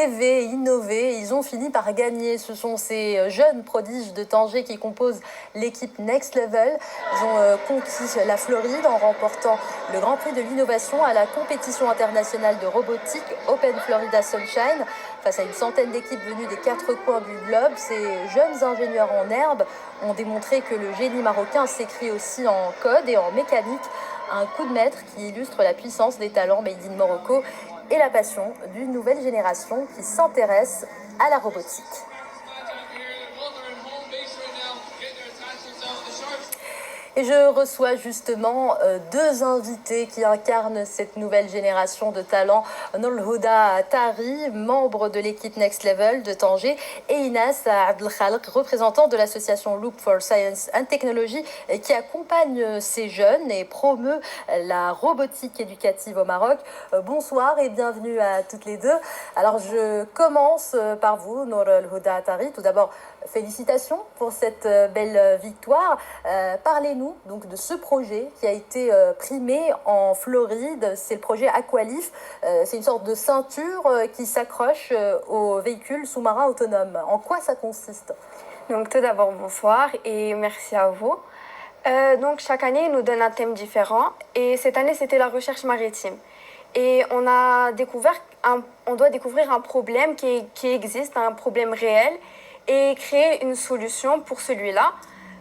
Rêver, innover, ils ont fini par gagner. Ce sont ces jeunes prodiges de Tanger qui composent l'équipe Next Level. Ils ont conquis la Floride en remportant le Grand Prix de l'innovation à la compétition internationale de robotique Open Florida Sunshine. Face à une centaine d'équipes venues des quatre coins du globe, ces jeunes ingénieurs en herbe ont démontré que le génie marocain s'écrit aussi en code et en mécanique. Un coup de maître qui illustre la puissance des talents made in Morocco et la passion d'une nouvelle génération qui s'intéresse à la robotique. Et je reçois justement deux invités qui incarnent cette nouvelle génération de talents. Nourhuda Tari, membre de l'équipe Next Level de Tanger, et Inas Abdelkhalq, représentant de l'association Loop for Science and Technology, qui accompagne ces jeunes et promeut la robotique éducative au Maroc. Bonsoir et bienvenue à toutes les deux. Alors je commence par vous, Nourhuda Tari. Tout d'abord, félicitations pour cette belle victoire. Parlez-nous donc de ce projet qui a été primé en Floride. C'est le projet Aqualif. C'est une sorte de ceinture qui s'accroche aux véhicules sous-marins autonomes. En quoi ça consiste? Donc tout d'abord, bonsoir et merci à vous. Donc chaque année, ils nous donnent un thème différent et cette année, c'était la recherche maritime. Et on doit découvrir un problème qui existe, un problème réel, et créer une solution pour celui-là.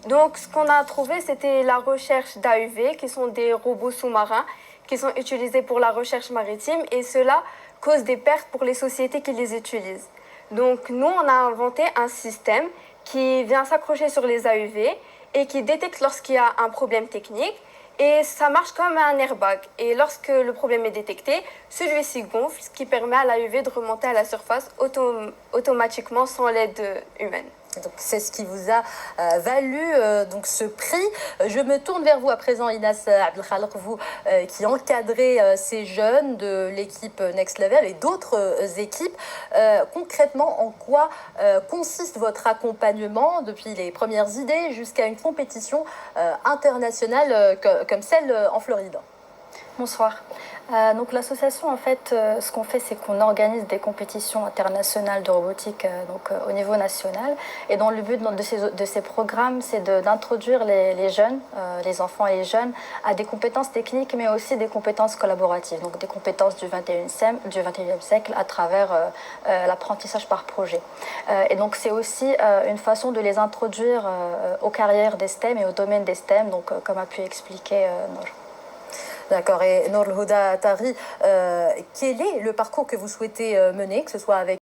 Donc, ce qu'on a trouvé, c'était la recherche d'AUV, qui sont des robots sous-marins, qui sont utilisés pour la recherche maritime, et cela cause des pertes pour les sociétés qui les utilisent. Donc, nous, on a inventé un système qui vient s'accrocher sur les AUV et qui détecte lorsqu'il y a un problème technique, et ça marche comme un airbag. Et lorsque le problème est détecté, celui-ci gonfle, ce qui permet à l'AUV de remonter à la surface automatiquement sans l'aide humaine. Donc c'est ce qui vous a valu donc ce prix. Je me tourne vers vous à présent, Inas Abdelkhalq, vous qui encadrez ces jeunes de l'équipe Next Level et d'autres équipes. Concrètement, en quoi consiste votre accompagnement depuis les premières idées jusqu'à une compétition internationale comme celle en Floride? Bonsoir. Donc l'association, en fait, ce qu'on fait, c'est qu'on organise des compétitions internationales de robotique au niveau national. Et dans le but de ces programmes, c'est d'introduire les jeunes, les enfants et les jeunes, à des compétences techniques, mais aussi des compétences collaboratives, donc des compétences du 21e siècle à travers l'apprentissage par projet. Et donc c'est aussi une façon de les introduire aux carrières des STEM et au domaine des STEM, donc comme a pu expliquer Nour. D'accord. Et Nourhuda Tari, quel est le parcours que vous souhaitez mener, que ce soit avec